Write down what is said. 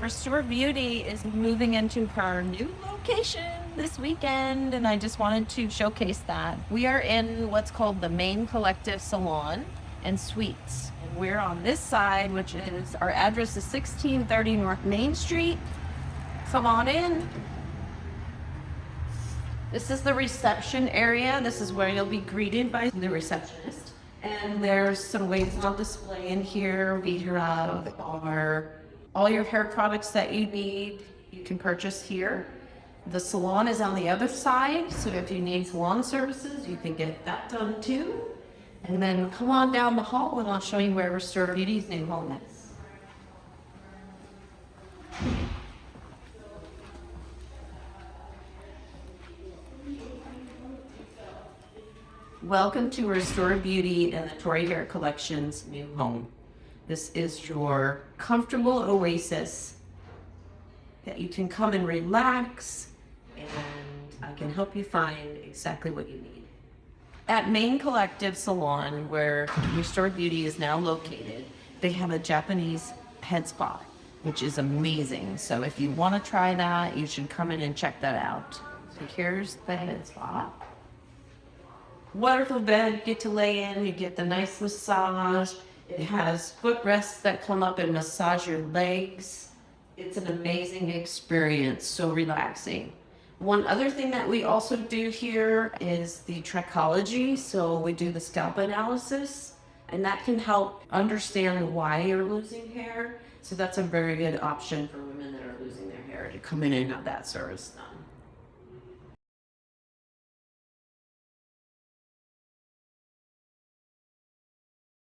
Restore Beauty is moving into her new location this weekend, and I just wanted to showcase that. We are in what's called the Main Collective Salon and Suites. And we're on this side, which is our address is 1630 North Main Street. Come on in. This is the reception area. This is where you'll be greeted by the receptionist. And there's some wigs on display in here. We have all your hair products that you need, you can purchase here. The salon is on the other side, so if you need salon services, you can get that done too. And then come on down the hall and I'll show you where Restore Beauty's new home is. Welcome to Restore Beauty and the ToriHair Collection's new home. This is your comfortable oasis that you can come and relax, and I can help you find exactly what you need. At Main Collective Salon, where Restore Beauty is now located, they have a Japanese head spa, which is amazing. So if you want to try that, you should come in and check that out. So here's the head spa. Wonderful bed, get to lay in, you get the nice massage. It has footrests that come up and massage your legs. It's an amazing experience, so relaxing. One other thing that we also do here is the Trichology. So we do the scalp analysis, and that can help understand why you're losing hair. So that's a very good option for women that are losing their hair to come in and have that service done.